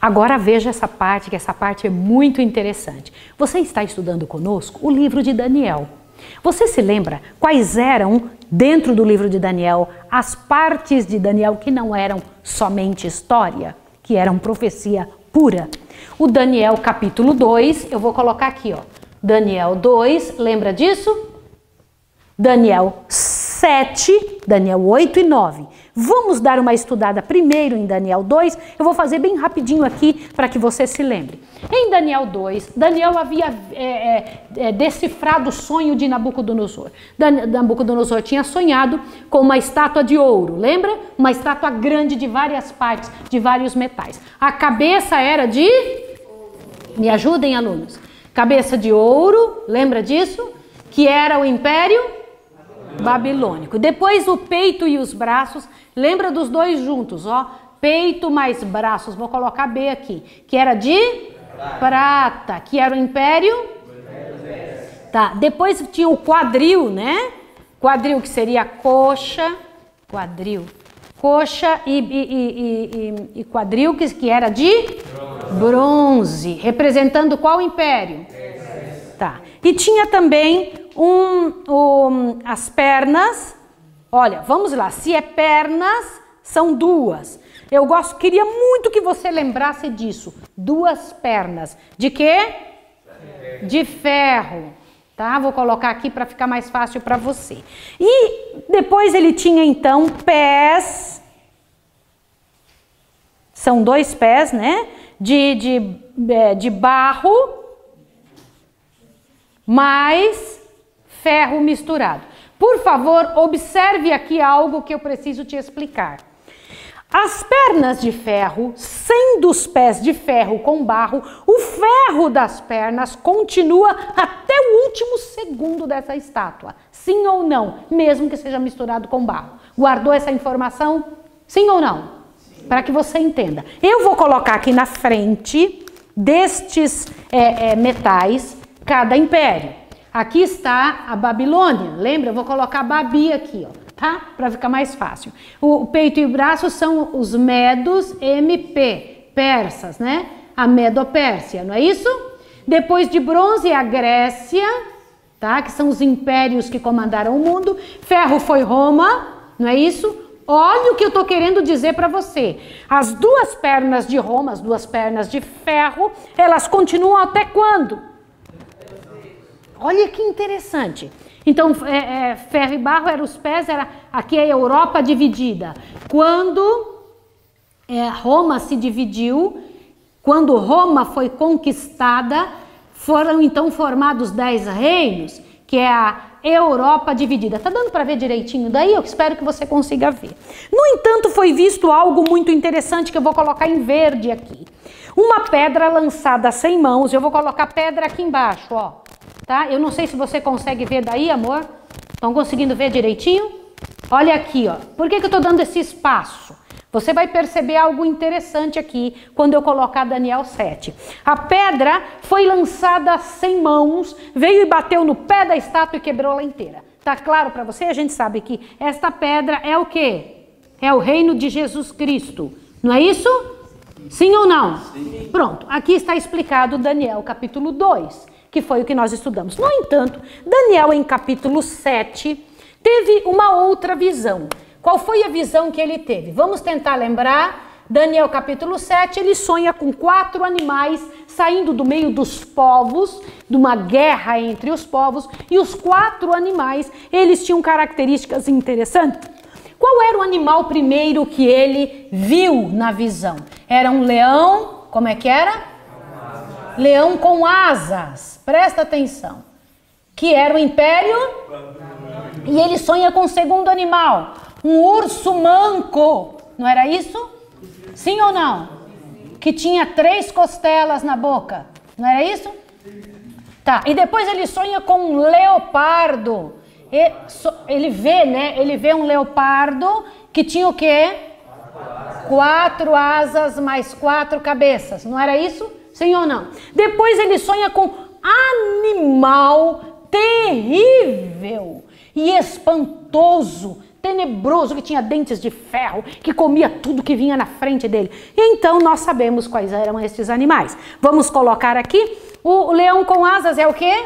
Agora veja essa parte, que essa parte é muito interessante. Você está estudando conosco o livro de Daniel. Você se lembra quais eram, dentro do livro de Daniel, as partes de Daniel que não eram somente história, que eram profecia pura? O Daniel capítulo 2, eu vou colocar aqui, ó. Daniel 2, lembra disso? Daniel 7, Daniel 8 e 9. Vamos dar uma estudada primeiro em Daniel 2. Eu vou fazer bem rapidinho aqui para que você se lembre. Em Daniel 2, Daniel havia decifrado o sonho de Nabucodonosor. Nabucodonosor tinha sonhado com uma estátua de ouro, lembra? Uma estátua grande de várias partes, de vários metais. A cabeça era de... Me ajudem, alunos. Cabeça de ouro, lembra disso? Que era o Império Babilônico. Depois o peito e os braços, lembra dos dois juntos, ó, peito mais braços, vou colocar B aqui, que era de prata, que era o Império, tá, depois tinha o quadril, né, quadril que seria coxa, quadril, coxa e quadril que era de bronze, representando qual império? Tá, e tinha também as pernas, olha, vamos lá, se é pernas, são duas. Queria muito que você lembrasse disso. Duas pernas. De quê? De ferro. Tá? Vou colocar aqui para ficar mais fácil para você. E depois ele tinha então pés. São dois pés, né? De barro mais ferro misturado. Por favor, observe aqui algo que eu preciso te explicar. As pernas de ferro, sendo os pés de ferro com barro, o ferro das pernas continua até o último segundo dessa estátua. Sim ou não? Mesmo que seja misturado com barro. Guardou essa informação? Sim ou não? Para que você entenda. Eu vou colocar aqui na frente destes metais cada império. Aqui está a Babilônia, lembra? Eu vou colocar Babi aqui, ó, tá? Para ficar mais fácil. O peito e o braço são os medos, MP, persas, né? A Medo-Pérsia, não é isso? Depois de bronze a Grécia, tá? Que são os impérios que comandaram o mundo. Ferro foi Roma, não é isso? Olha o que eu estou querendo dizer para você. As duas pernas de Roma, as duas pernas de ferro, elas continuam até quando? Olha que interessante. Então, ferro e barro eram os pés, aqui é a Europa dividida. Quando Roma se dividiu, quando Roma foi conquistada, foram então formados 10 reinos, que é a Europa dividida. Tá dando para ver direitinho daí? Eu espero que você consiga ver. No entanto, foi visto algo muito interessante que eu vou colocar em verde aqui. Uma pedra lançada sem mãos, eu vou colocar pedra aqui embaixo, ó. Tá? Eu não sei se você consegue ver daí, amor. Estão conseguindo ver direitinho? Olha aqui, ó. Por que eu estou dando esse espaço? Você vai perceber algo interessante aqui quando eu colocar Daniel 7. A pedra foi lançada sem mãos, veio e bateu no pé da estátua e quebrou ela inteira. Tá claro para você? A gente sabe que esta pedra é o quê? É o reino de Jesus Cristo. Não é isso? Sim ou não? Sim. Pronto. Aqui está explicado Daniel capítulo 2. Que foi o que nós estudamos. No entanto, Daniel em capítulo 7 teve uma outra visão. Qual foi a visão que ele teve? Vamos tentar lembrar. Daniel capítulo 7, ele sonha com 4 animais saindo do meio dos povos, de uma guerra entre os povos, e os 4 animais, eles tinham características interessantes. Qual era o animal primeiro que ele viu na visão? Era um leão, como é que era? Leão com asas, presta atenção, que era o império, e ele sonha com o segundo animal, um urso manco, não era isso? Sim ou não? Que tinha 3 costelas na boca, não era isso? Tá, e depois ele sonha com um leopardo, ele vê, né? Ele vê um leopardo que tinha o quê? 4 asas mais 4 cabeças, não era isso? Sim ou não? Depois ele sonha com animal terrível e espantoso, tenebroso que tinha dentes de ferro, que comia tudo que vinha na frente dele. E então nós sabemos quais eram esses animais. Vamos colocar aqui, o leão com asas é o quê?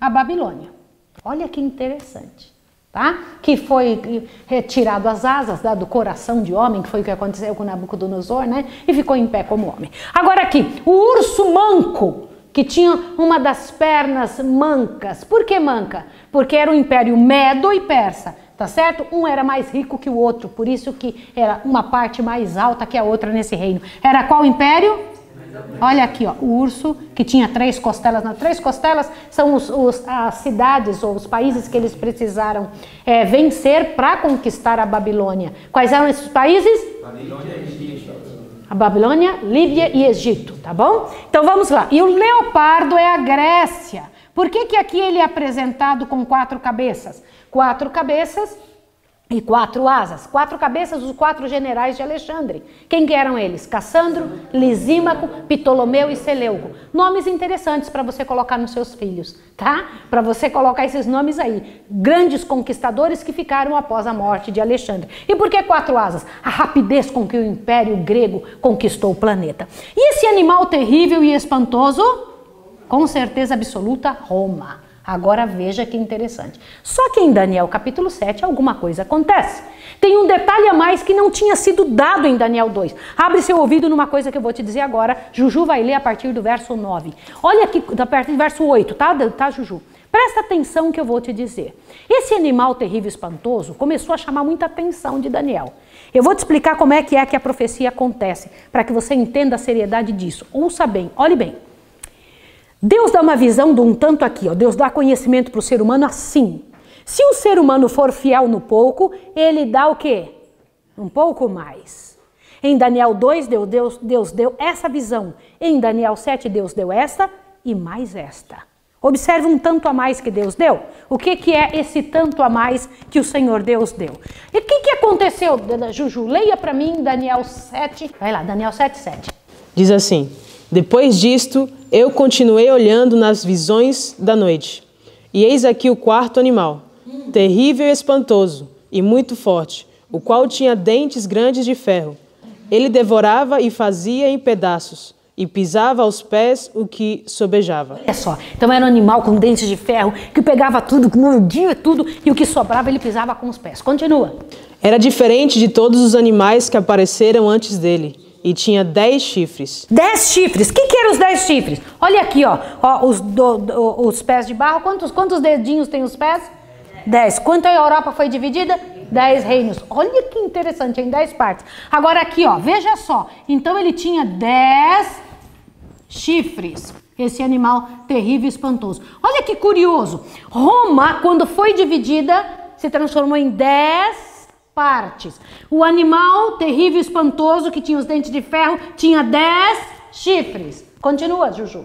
A Babilônia. Olha que interessante, tá? Que foi retirado as asas do coração de homem, que foi o que aconteceu com Nabucodonosor, né? E ficou em pé como homem. Agora aqui, o urso manco, que tinha uma das pernas mancas. Por que manca? Porque era o império Medo e Persa, tá certo? Um era mais rico que o outro, por isso que era uma parte mais alta que a outra nesse reino. Era qual império? Olha aqui, ó, o urso que tinha 3 costelas. Nas 3 costelas são as cidades ou os países que eles precisaram vencer para conquistar a Babilônia. Quais eram esses países? Babilônia e Egito. A Babilônia, Líbia e Egito, tá bom? Então vamos lá. E o leopardo é a Grécia. Por que que aqui ele é apresentado com 4 cabeças? 4 cabeças e 4 asas. 4 cabeças dos 4 generais de Alexandre. Quem que eram eles? Cassandro, Lisímaco, Ptolomeu e Seleuco. Nomes interessantes para você colocar nos seus filhos, tá? Para você colocar esses nomes aí. Grandes conquistadores que ficaram após a morte de Alexandre. E por que 4 asas? A rapidez com que o Império Grego conquistou o planeta. E esse animal terrível e espantoso? Com certeza absoluta, Roma. Agora veja que interessante. Só que em Daniel capítulo 7 alguma coisa acontece. Tem um detalhe a mais que não tinha sido dado em Daniel 2. Abre seu ouvido numa coisa que eu vou te dizer agora. Juju vai ler a partir do verso 9. Olha aqui, a partir do verso 8, tá, Juju? Presta atenção que eu vou te dizer. Esse animal terrível e espantoso começou a chamar muita atenção de Daniel. Eu vou te explicar como é que a profecia acontece, para que você entenda a seriedade disso. Ouça bem, olhe bem. Deus dá uma visão de um tanto aqui, ó. Deus dá conhecimento para o ser humano assim. Se o ser humano for fiel no pouco, ele dá o quê? Um pouco mais. Em Daniel 2, Deus deu essa visão. Em Daniel 7, Deus deu esta e mais esta. Observe um tanto a mais que Deus deu. O que é esse tanto a mais que o Senhor Deus deu? E o que aconteceu, Juju? Leia para mim Daniel 7. Vai lá, Daniel 7, 7. Diz assim: depois disto, eu continuei olhando nas visões da noite. E eis aqui o 4º animal, terrível e espantoso, e muito forte, o qual tinha dentes grandes de ferro. Ele devorava e fazia em pedaços, e pisava aos pés o que sobejava. É só, então era um animal com dentes de ferro, que pegava tudo, mordia tudo, e o que sobrava ele pisava com os pés. Continua. Era diferente de todos os animais que apareceram antes dele. E tinha 10 chifres. 10 chifres. O que eram os 10 chifres? Olha aqui, ó os pés de barro. Quantos dedinhos tem os pés? 10. Quanto a Europa foi dividida? 10 reinos. Olha que interessante, em 10 partes. Agora aqui, ó, veja só. Então ele tinha 10 chifres. Esse animal terrível e espantoso. Olha que curioso. Roma, quando foi dividida, se transformou em 10 partes. O animal terrível e espantoso que tinha os dentes de ferro tinha 10 chifres. Continua, Juju.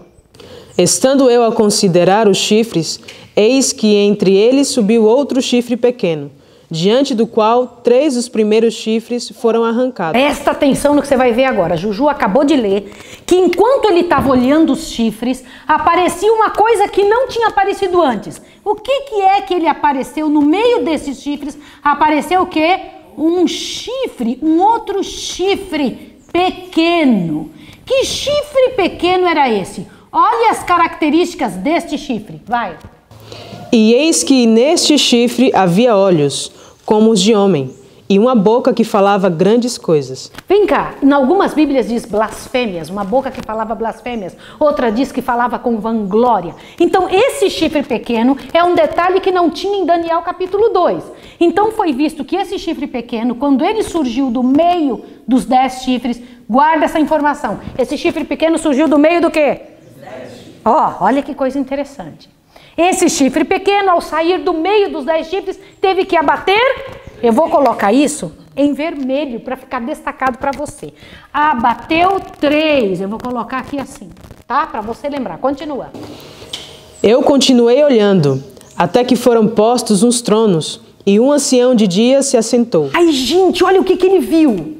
Estando eu a considerar os chifres, eis que entre eles subiu outro chifre pequeno, diante do qual 3 dos primeiros chifres foram arrancados. Presta atenção no que você vai ver agora. Juju acabou de ler que enquanto ele estava olhando os chifres, aparecia uma coisa que não tinha aparecido antes. O que é que ele apareceu no meio desses chifres? Apareceu o quê? Um chifre, um outro chifre pequeno. Que chifre pequeno era esse? Olha as características deste chifre. Vai. E eis que neste chifre havia olhos, como os de homem, e uma boca que falava grandes coisas. Vem cá, em algumas bíblias diz blasfêmias, uma boca que falava blasfêmias, outra diz que falava com vanglória. Então esse chifre pequeno é um detalhe que não tinha em Daniel capítulo 2. Então foi visto que esse chifre pequeno, quando ele surgiu do meio dos 10 chifres, guarda essa informação, esse chifre pequeno surgiu do meio do quê? Olha que coisa interessante. Esse chifre pequeno, ao sair do meio dos 10 chifres, teve que abater. Eu vou colocar isso em vermelho para ficar destacado para você. Abateu 3. Eu vou colocar aqui assim, tá? Para você lembrar. Continua. Eu continuei olhando, até que foram postos uns tronos, e um ancião de dias se assentou. Ai, gente, olha o que ele viu.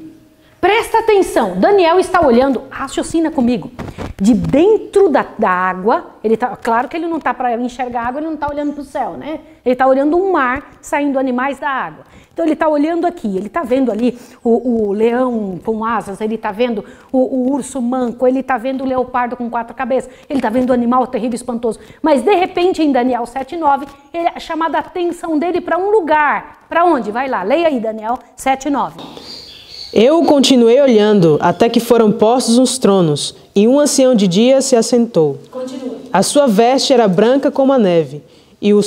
Presta atenção. Daniel está olhando, raciocina comigo. De dentro da água, claro que ele não está para enxergar água, ele não está olhando para o céu, né? Ele está olhando um mar, saindo animais da água. Então ele está olhando aqui, ele está vendo ali o leão com asas, ele está vendo o urso manco, ele está vendo o leopardo com 4 cabeças, ele está vendo o animal terrível e espantoso. Mas de repente em Daniel 7:9, ele é chamada a atenção dele para um lugar. Para onde? Vai lá, leia aí Daniel 7:9. Eu continuei olhando até que foram postos uns tronos, e um ancião de dias se assentou. Continua. A sua veste era branca como a neve, e o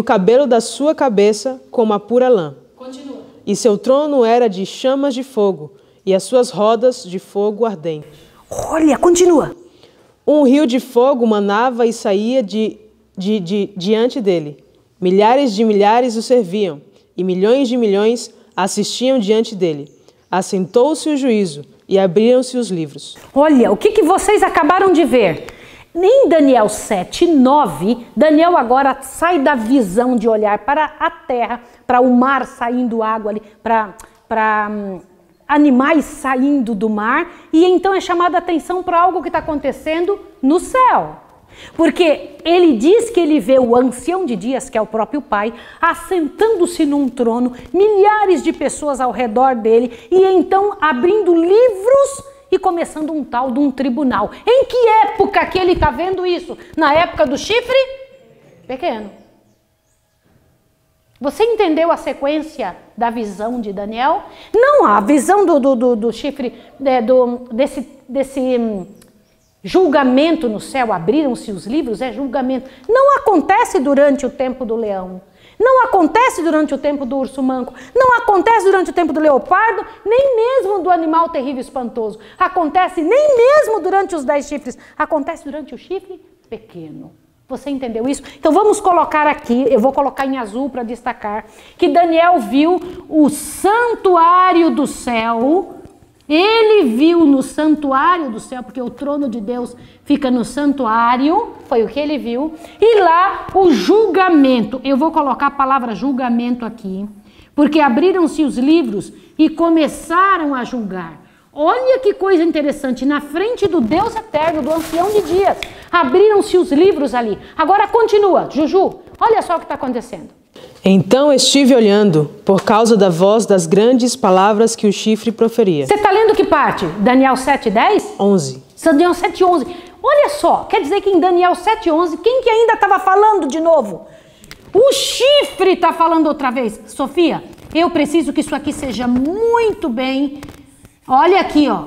cabelo da sua cabeça como a pura lã. Continua. E seu trono era de chamas de fogo, e as suas rodas de fogo ardente. Olha, continua. Um rio de fogo manava e saía diante dele. Milhares de milhares o serviam, e milhões de milhões assistiam diante dele. Assentou-se o juízo, e abriram-se os livros. Olha, o que vocês acabaram de ver? Em Daniel 7:9, Daniel agora sai da visão de olhar para a terra, para o mar saindo água ali, para animais saindo do mar, e então é chamada a atenção para algo que está acontecendo no céu. Porque ele diz que ele vê o ancião de dias, que é o próprio Pai, assentando-se num trono, milhares de pessoas ao redor dele, e então abrindo livros e começando um tal de um tribunal. Em que época que ele está vendo isso? Na época do chifre pequeno. Você entendeu a sequência da visão de Daniel? Não, a visão do chifre, desse julgamento no céu, abriram-se os livros, é julgamento. Não acontece durante o tempo do leão. Não acontece durante o tempo do urso manco. Não acontece durante o tempo do leopardo, nem mesmo do animal terrível e espantoso. Acontece nem mesmo durante os 10 chifres. Acontece durante o chifre pequeno. Você entendeu isso? Então vamos colocar aqui, eu vou colocar em azul para destacar, que Daniel viu o santuário do céu. Ele viu no santuário do céu, porque o trono de Deus fica no santuário, foi o que ele viu. E lá o julgamento, eu vou colocar a palavra julgamento aqui, porque abriram-se os livros e começaram a julgar. Olha que coisa interessante, na frente do Deus eterno, do ancião de dias, abriram-se os livros ali. Agora continua, Juju, olha só o que está acontecendo. Então estive olhando, por causa da voz das grandes palavras que o chifre proferia. Você está lendo que parte? Daniel 7:10? 11. Daniel 7:11. Olha só, quer dizer que em Daniel 7:11, quem que ainda estava falando de novo? O chifre está falando outra vez. Sofia, eu preciso que isso aqui seja muito bem, olha aqui, ó,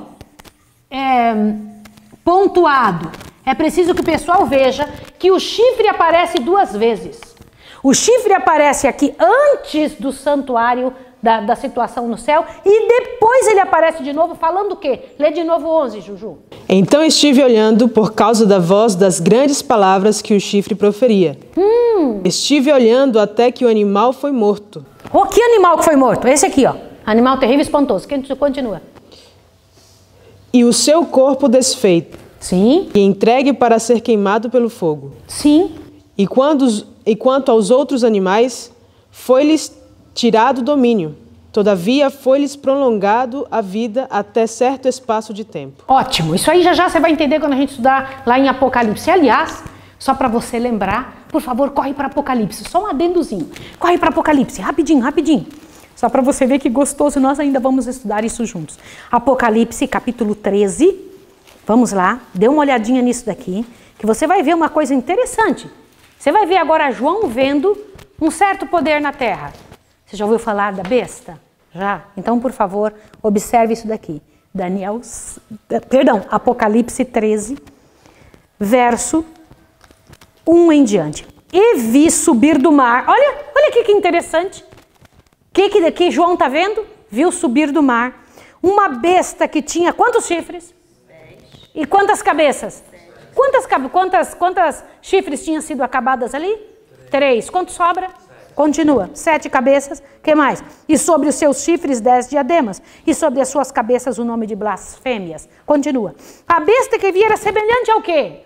pontuado. É preciso que o pessoal veja que o chifre aparece 2 vezes. O chifre aparece aqui antes do santuário da situação no céu e depois ele aparece de novo falando o quê? Lê de novo 11, Juju. Então estive olhando por causa da voz das grandes palavras que o chifre proferia. Estive olhando até que o animal foi morto. Que animal que foi morto? Esse aqui, ó. Animal terrível e espantoso. Quem continua? E o seu corpo desfeito. Sim. E entregue para ser queimado pelo fogo. Sim. E quanto aos outros animais, foi-lhes tirado o domínio. Todavia, foi-lhes prolongado a vida até certo espaço de tempo. Ótimo. Isso aí já você vai entender quando a gente estudar lá em Apocalipse. Aliás, só para você lembrar, por favor, corre para Apocalipse. Só um adendozinho. Corre para Apocalipse. Rapidinho, rapidinho. Só para você ver que gostoso. Nós ainda vamos estudar isso juntos. Apocalipse, capítulo 13. Vamos lá. Dê uma olhadinha nisso daqui, que você vai ver uma coisa interessante. Você vai ver agora João vendo um certo poder na terra. Você já ouviu falar da besta? Já? Então, por favor, observe isso daqui. Apocalipse 13, verso 1 em diante. E vi subir do mar. Olha aqui que interessante. O que João está vendo? Viu subir do mar uma besta que tinha quantos chifres? 10. E quantas cabeças? Quantas chifres tinham sido acabadas ali? 3. Quanto sobra? 7. Continua. 7 cabeças. Que mais? E sobre os seus chifres 10 diademas. E sobre as suas cabeças o nome de blasfêmias. Continua. A besta que vi era semelhante ao quê?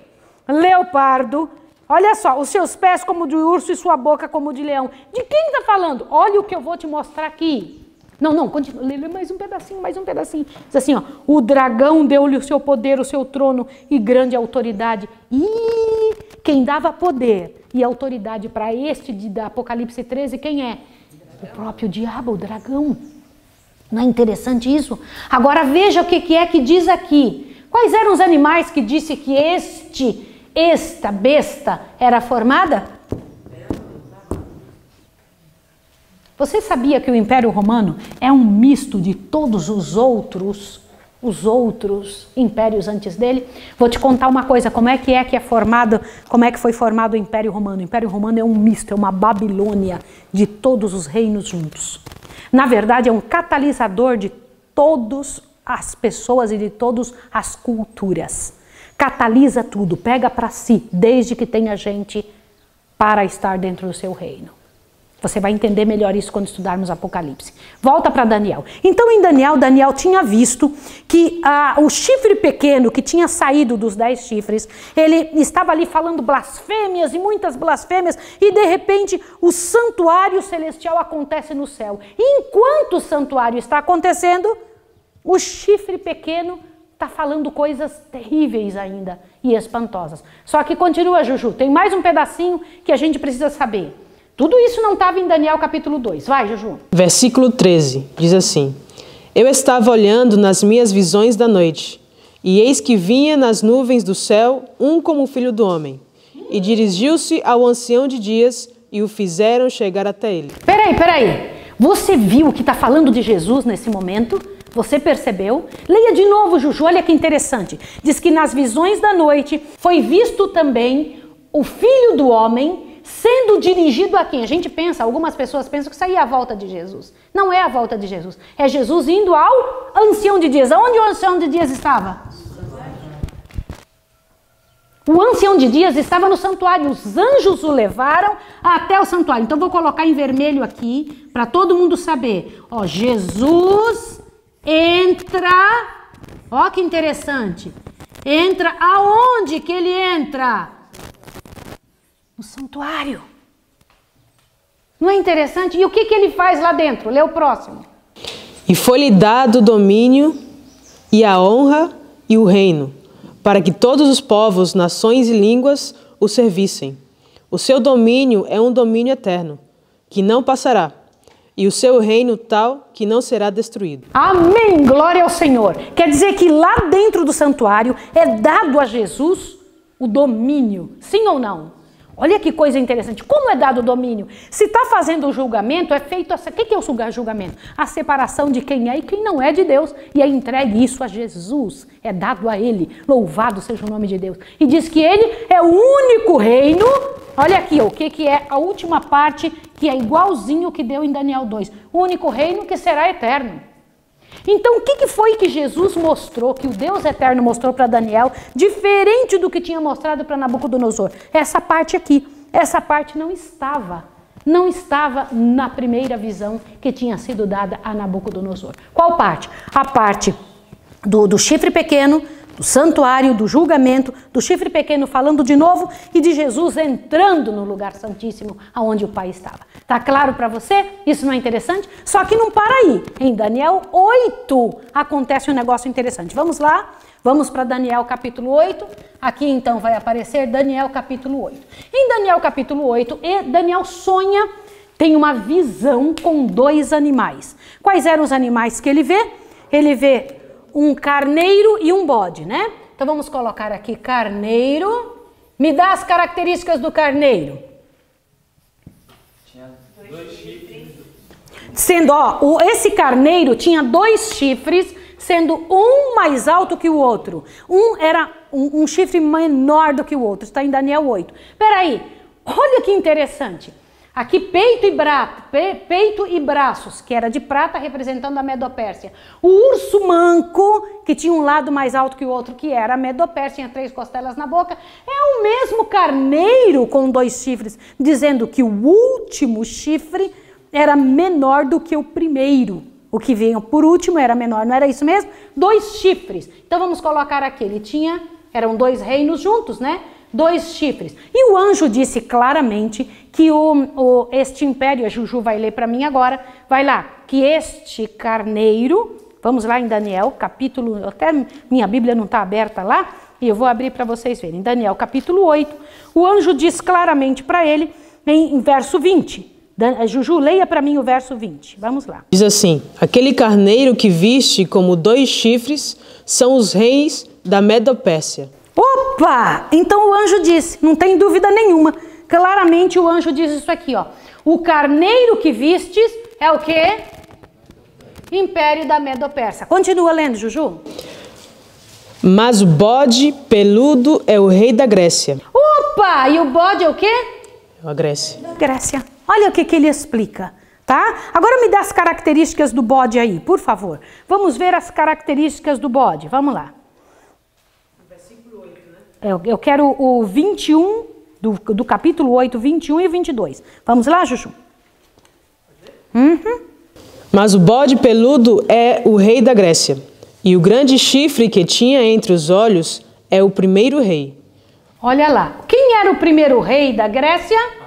Leopardo. Olha só, os seus pés como de urso e sua boca como de leão. De quem está falando? Olha o que eu vou te mostrar aqui. Não, continua, lê mais um pedacinho. Diz assim, ó, o dragão deu-lhe o seu poder, o seu trono e grande autoridade. E quem dava poder e autoridade para este da Apocalipse 13, quem é? O próprio diabo, o dragão. Não é interessante isso? Agora veja o que é que diz aqui. Quais eram os animais que disse que esta besta era formada? Você sabia que o Império Romano é um misto de todos os outros impérios antes dele? Vou te contar uma coisa, como é que foi formado o Império Romano? O Império Romano é um misto, é uma Babilônia de todos os reinos juntos. Na verdade, é um catalisador de todas as pessoas e de todas as culturas. Catalisa tudo, pega para si, desde que tenha gente para estar dentro do seu reino. Você vai entender melhor isso quando estudarmos Apocalipse. Volta para Daniel. Então, em Daniel tinha visto que o chifre pequeno que tinha saído dos 10 chifres, ele estava ali falando blasfêmias e muitas blasfêmias, e de repente o santuário celestial acontece no céu. E enquanto o santuário está acontecendo, o chifre pequeno está falando coisas terríveis ainda e espantosas. Só que continua, Juju, tem mais um pedacinho que a gente precisa saber. Tudo isso não estava em Daniel capítulo 2. Vai, Juju. Versículo 13, diz assim: Eu estava olhando nas minhas visões da noite, e eis que vinha nas nuvens do céu um como o filho do homem, e dirigiu-se ao ancião de dias, e o fizeram chegar até ele. Peraí. Você viu que está falando de Jesus nesse momento? Você percebeu? Leia de novo, Juju, olha que interessante. Diz que nas visões da noite foi visto também o filho do homem sendo dirigido a quem? A gente pensa, algumas pessoas pensam que isso aí é a volta de Jesus. Não é a volta de Jesus. É Jesus indo ao ancião de dias. Aonde o ancião de dias estava? O ancião de dias estava no santuário. Os anjos o levaram até o santuário. Então vou colocar em vermelho aqui para todo mundo saber. Ó, Jesus entra. Ó que interessante. Entra aonde que ele entra? No santuário. Não é interessante? E o que ele faz lá dentro? Lê o próximo. E foi-lhe dado o domínio e a honra e o reino, para que todos os povos, nações e línguas o servissem. O seu domínio é um domínio eterno, que não passará, e o seu reino tal que não será destruído. Amém! Glória ao Senhor! Quer dizer que lá dentro do santuário é dado a Jesus o domínio, sim ou não? Olha que coisa interessante. Como é dado o domínio? Se está fazendo o julgamento, é feito... O que é o julgamento? A separação de quem é e quem não é de Deus. E é entregue isso a Jesus. É dado a Ele. Louvado seja o nome de Deus. E diz que Ele é o único reino... Olha aqui, o que é a última parte que é igualzinho o que deu em Daniel 2. O único reino que será eterno. Então, o que foi que Jesus mostrou, que o Deus eterno mostrou para Daniel, diferente do que tinha mostrado para Nabucodonosor? Essa parte aqui, essa parte não estava na primeira visão que tinha sido dada a Nabucodonosor. Qual parte? A parte do chifre pequeno, do santuário, do julgamento, do chifre pequeno falando de novo e de Jesus entrando no lugar santíssimo aonde o Pai estava. Tá claro para você? Isso não é interessante? Só que não para aí. Em Daniel 8 acontece um negócio interessante. Vamos lá? Vamos para Daniel capítulo 8. Aqui então vai aparecer Daniel capítulo 8. Em Daniel capítulo 8, Daniel sonha, tem uma visão com 2 animais. Quais eram os animais que ele vê? Ele vê um carneiro e um bode, né? Então vamos colocar aqui carneiro. Me dá as características do carneiro. Tinha 2 chifres. Sendo, esse carneiro tinha 2 chifres, sendo um mais alto que o outro. Um era um chifre menor do que o outro. Está em Daniel 8. Peraí, olha que interessante. Aqui peito e braços, que era de prata, representando a Medopérsia. O urso manco, que tinha um lado mais alto que o outro, que era a Medopérsia, tinha 3 costelas na boca. É o mesmo carneiro com 2 chifres, dizendo que o último chifre era menor do que o primeiro. O que vinha por último era menor, não era isso mesmo? 2 chifres. Então vamos colocar aqui, eram 2 reinos juntos, né? 2 chifres. E o anjo disse claramente que este império, a Juju vai ler para mim agora, vai lá, que este carneiro, vamos lá em Daniel, capítulo, até minha Bíblia não está aberta lá, e eu vou abrir para vocês verem. Daniel, capítulo 8, o anjo diz claramente para ele, em verso 20. Juju, leia para mim o verso 20. Vamos lá. Diz assim: aquele carneiro que viste como 2 chifres são os reis da Medopérsia. Opa! Então o anjo disse, não tem dúvida nenhuma. Claramente o anjo diz isso aqui, ó. O carneiro que vistes é o quê? Império da Medopérsia. Continua lendo, Juju. Mas o bode peludo é o rei da Grécia. Opa! E o bode é o quê? A Grécia. Grécia. Olha o que ele explica, tá? Agora me dá as características do bode aí, por favor. Vamos ver as características do bode. Vamos lá. Versículo 8, né? Eu quero o 21, do capítulo 8, 21 e 22. Vamos lá, Juju? Uhum. Mas o bode peludo é o rei da Grécia, e o grande chifre que tinha entre os olhos é o primeiro rei. Olha lá. Quem era o primeiro rei da Grécia?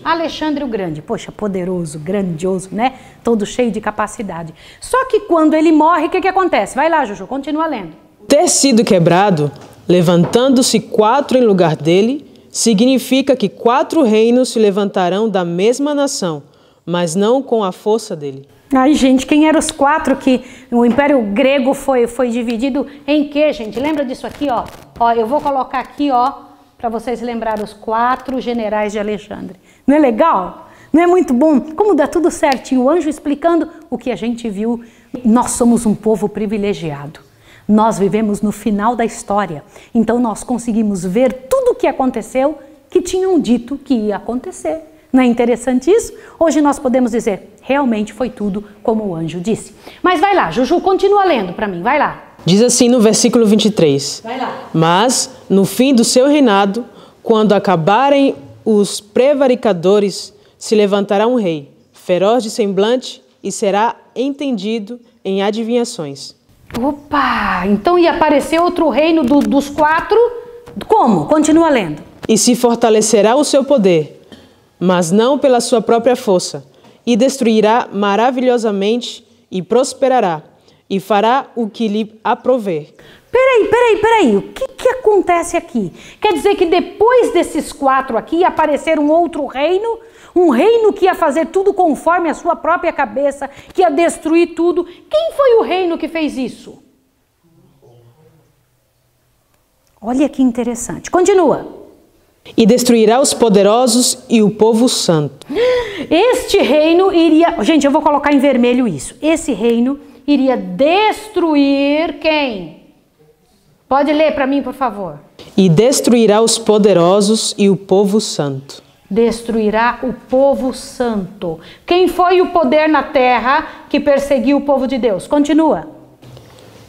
Alexandre o Grande. Poxa, poderoso, grandioso, né? Todo cheio de capacidade. Só que quando ele morre, o que acontece? Vai lá, Juju, continua lendo. Ter sido quebrado, levantando-se 4 em lugar dele, significa que 4 reinos se levantarão da mesma nação, mas não com a força dele. Ai, gente, quem eram os 4 que o Império Grego foi dividido em quê, gente? Lembra disso aqui, ó? Ó, eu vou colocar aqui, ó, para vocês lembrarem os 4 generais de Alexandre. Não é legal? Não é muito bom? Como dá tudo certinho, o anjo explicando o que a gente viu. Nós somos um povo privilegiado. Nós vivemos no final da história. Então nós conseguimos ver tudo o que aconteceu que tinham dito que ia acontecer. Não é interessante isso? Hoje nós podemos dizer, realmente foi tudo como o anjo disse. Mas vai lá, Juju, continua lendo para mim, vai lá. Diz assim no versículo 23. Vai lá. Mas, no fim do seu reinado, quando acabarem os prevaricadores, se levantará um rei, feroz de semblante, e será entendido em adivinhações. Opa! Então ia aparecer outro reino dos 4. Como? Continua lendo. E se fortalecerá o seu poder, mas não pela sua própria força, e destruirá maravilhosamente e prosperará, e fará o que lhe aprouver. Peraí, o que acontece aqui? Quer dizer que depois desses 4 aqui ia aparecer um outro reino? Um reino que ia fazer tudo conforme a sua própria cabeça, que ia destruir tudo. Quem foi o reino que fez isso? Olha que interessante. Continua. E destruirá os poderosos e o povo santo. Este reino iria... Gente, eu vou colocar em vermelho isso. Esse reino iria destruir quem? Pode ler para mim, por favor. E destruirá os poderosos e o povo santo. Destruirá o povo santo. Quem foi o poder na terra que perseguiu o povo de Deus? Continua.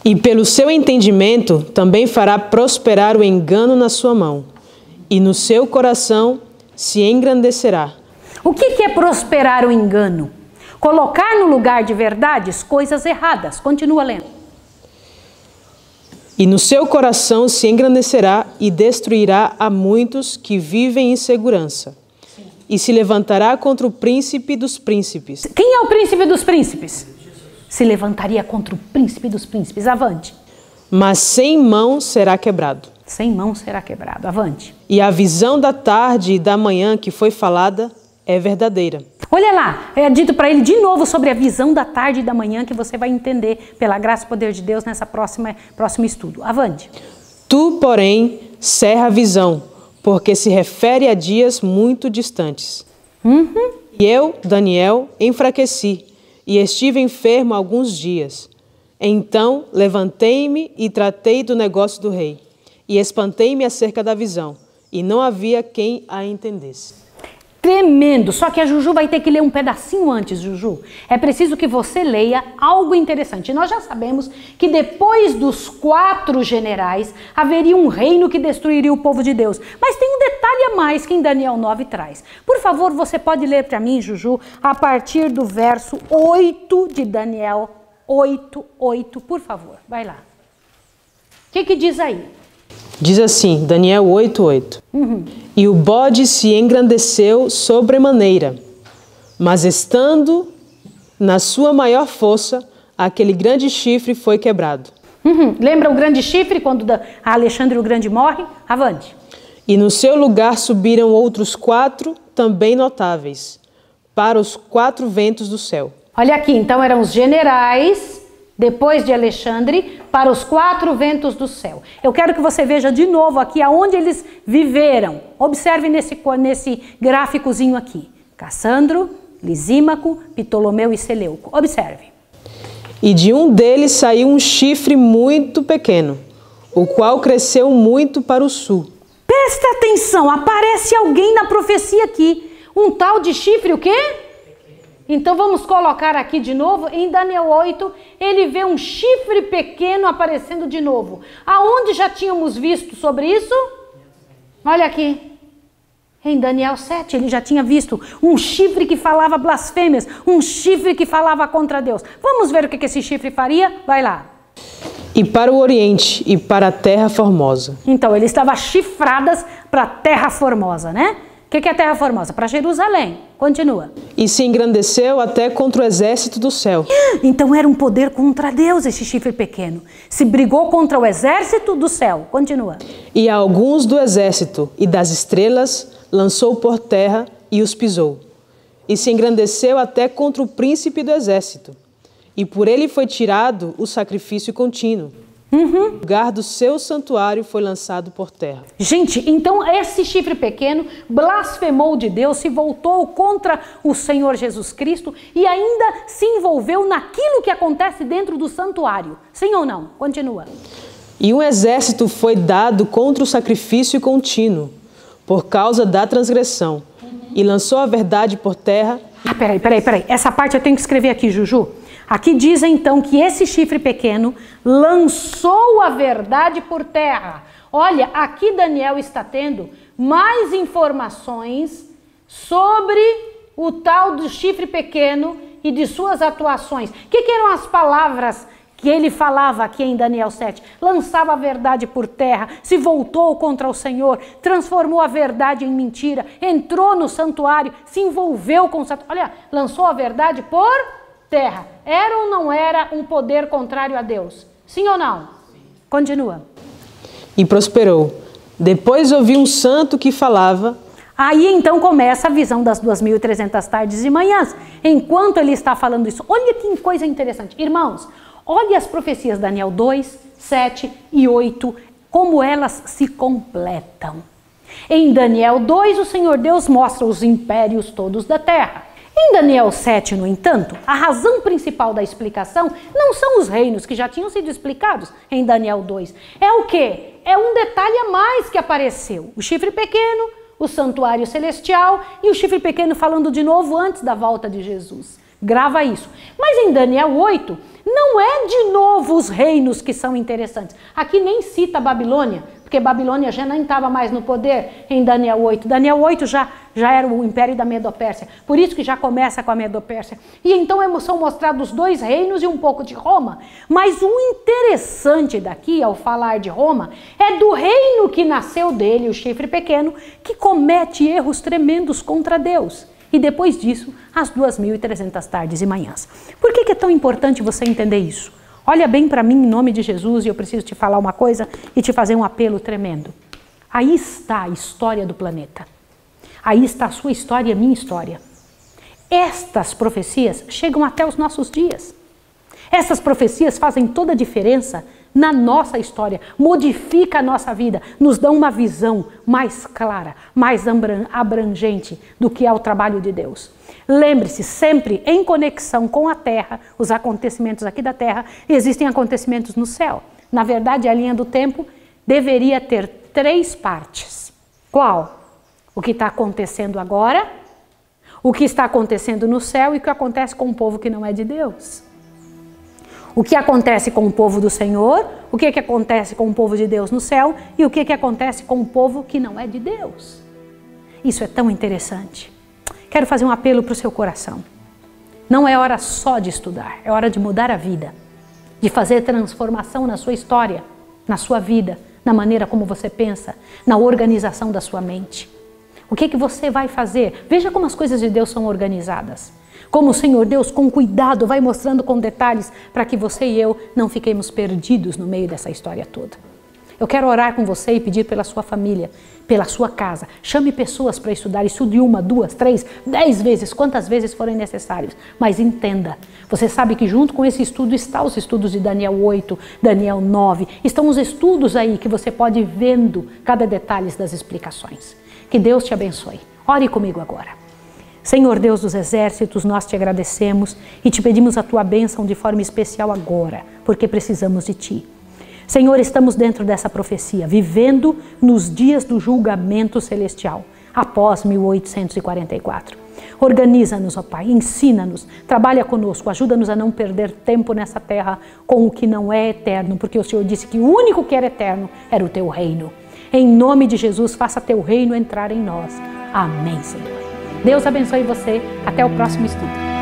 E pelo seu entendimento também fará prosperar o engano na sua mão. E no seu coração se engrandecerá. O que é prosperar o engano? Colocar no lugar de verdades coisas erradas. Continua lendo. E no seu coração se engrandecerá e destruirá a muitos que vivem em segurança. E se levantará contra o príncipe dos príncipes. Quem é o príncipe dos príncipes? Se levantaria contra o príncipe dos príncipes. Avante. Mas sem mão será quebrado. Sem mão será quebrado. Avante. E a visão da tarde e da manhã que foi falada é verdadeira. Olha lá, é dito para ele de novo sobre a visão da tarde e da manhã que você vai entender pela graça e poder de Deus nessa próximo estudo. Avante. Tu, porém, cerra a visão, porque se refere a dias muito distantes. E eu, Daniel, enfraqueci e estive enfermo alguns dias. Então levantei-me e tratei do negócio do rei, e espantei-me acerca da visão, e não havia quem a entendesse. Tremendo, só que a Juju vai ter que ler um pedacinho antes, Juju. É preciso que você leia algo interessante. Nós já sabemos que depois dos 4 generais, haveria um reino que destruiria o povo de Deus. Mas tem um detalhe a mais que em Daniel 9 traz. Por favor, você pode ler para mim, Juju, a partir do verso 8 de Daniel 8, por favor. Vai lá. O que diz aí? Diz assim, Daniel 8:8. E o bode se engrandeceu sobremaneira, mas estando na sua maior força, aquele grande chifre foi quebrado. Lembra o grande chifre, quando Alexandre o Grande morre? Avante. E no seu lugar subiram outros 4, também notáveis, para os 4 ventos do céu. Olha aqui, então eram os generais, depois de Alexandre, para os 4 ventos do céu. Eu quero que você veja de novo aqui aonde eles viveram. Observe nesse gráficozinho aqui. Cassandro, Lisímaco, Ptolomeu e Seleuco. Observe. E de um deles saiu um chifre muito pequeno, o qual cresceu muito para o sul. Presta atenção, aparece alguém na profecia aqui. Um tal de chifre o quê? Então vamos colocar aqui de novo, em Daniel 8, ele vê um chifre pequeno aparecendo de novo. Aonde já tínhamos visto sobre isso? Olha aqui. Em Daniel 7, ele já tinha visto um chifre que falava blasfêmias, um chifre que falava contra Deus. Vamos ver o que esse chifre faria? Vai lá. E para o oriente e para a terra formosa. Então, ele estava chifradas para a terra formosa, né? O que é a terra formosa? Para Jerusalém. Continua. E se engrandeceu até contra o exército do céu. Então era um poder contra Deus esse chifre pequeno. Se brigou contra o exército do céu. Continua. E a alguns do exército e das estrelas lançou por terra e os pisou. E se engrandeceu até contra o príncipe do exército. E por ele foi tirado o sacrifício contínuo. O lugar do seu santuário foi lançado por terra. Gente, então esse chifre pequeno blasfemou de Deus, se voltou contra o Senhor Jesus Cristo e ainda se envolveu naquilo que acontece dentro do santuário. Sim ou não? Continua. E um exército foi dado contra o sacrifício contínuo, por causa da transgressão, e lançou a verdade por terra. Ah, peraí. Essa parte eu tenho que escrever aqui, Juju. Aqui diz então que esse chifre pequeno lançou a verdade por terra. Olha, aqui Daniel está tendo mais informações sobre o tal do chifre pequeno e de suas atuações. O que eram as palavras que ele falava aqui em Daniel 7? Lançava a verdade por terra, se voltou contra o Senhor, transformou a verdade em mentira, entrou no santuário, se envolveu com o santuário. Olha, lançou a verdade por terra. Era ou não era um poder contrário a Deus? Sim ou não? Sim. Continua. E prosperou. Depois ouvi um santo que falava. Aí então começa a visão das 2.300 tardes e manhãs. Enquanto ele está falando isso, olha que coisa interessante. Irmãos, olha as profecias Daniel 2, 7 e 8, como elas se completam. Em Daniel 2, o Senhor Deus mostra os impérios todos da terra. Em Daniel 7, no entanto, a razão principal da explicação não são os reinos que já tinham sido explicados em Daniel 2. É o quê? É um detalhe a mais que apareceu. O chifre pequeno, o santuário celestial e o chifre pequeno falando de novo antes da volta de Jesus. Grava isso. Mas em Daniel 8, não é de novo os reinos que são interessantes. Aqui nem cita a Babilônia, porque Babilônia já nem estava mais no poder em Daniel 8. Daniel 8 já era o império da Medo-Pérsia. Por isso que já começa com a Medo-Pérsia. E então são mostrados 2 reinos e um pouco de Roma. Mas o interessante daqui, ao falar de Roma, é do reino que nasceu dele, o chifre pequeno, que comete erros tremendos contra Deus. E depois disso, as 2.300 tardes e manhãs. Por que é tão importante você entender isso? Olha bem para mim em nome de Jesus e eu preciso te falar uma coisa e te fazer um apelo tremendo. Aí está a história do planeta. Aí está a sua história e a minha história. Estas profecias chegam até os nossos dias. Essas profecias fazem toda a diferença na nossa história, modifica a nossa vida, nos dão uma visão mais clara, mais abrangente do que é o trabalho de Deus. Lembre-se, sempre em conexão com a Terra, os acontecimentos aqui da Terra, existem acontecimentos no céu. Na verdade, a linha do tempo deveria ter 3 partes. Qual? O que está acontecendo agora, o que está acontecendo no céu e o que acontece com o povo que não é de Deus. O que acontece com o povo do Senhor, o que acontece com o povo de Deus no céu e o que acontece com o povo que não é de Deus. Isso é tão interessante. Quero fazer um apelo para o seu coração. Não é hora só de estudar, é hora de mudar a vida, de fazer transformação na sua história, na sua vida, na maneira como você pensa, na organização da sua mente. O que você vai fazer? Veja como as coisas de Deus são organizadas. Como o Senhor Deus, com cuidado, vai mostrando com detalhes para que você e eu não fiquemos perdidos no meio dessa história toda. Eu quero orar com você e pedir pela sua família, pela sua casa. Chame pessoas para estudar, estude 1, 2, 3, 10 vezes, quantas vezes forem necessários. Mas entenda, você sabe que junto com esse estudo estão os estudos de Daniel 8, Daniel 9. Estão os estudos aí que você pode ir vendo cada detalhe das explicações. Que Deus te abençoe. Ore comigo agora. Senhor Deus dos exércitos, nós te agradecemos e te pedimos a tua bênção de forma especial agora, porque precisamos de ti. Senhor, estamos dentro dessa profecia, vivendo nos dias do julgamento celestial, após 1844. Organiza-nos, ó Pai, ensina-nos, trabalha conosco, ajuda-nos a não perder tempo nessa terra com o que não é eterno, porque o Senhor disse que o único que era eterno era o teu reino. Em nome de Jesus, faça teu reino entrar em nós. Amém, Senhor. Deus abençoe você. Até o próximo estudo.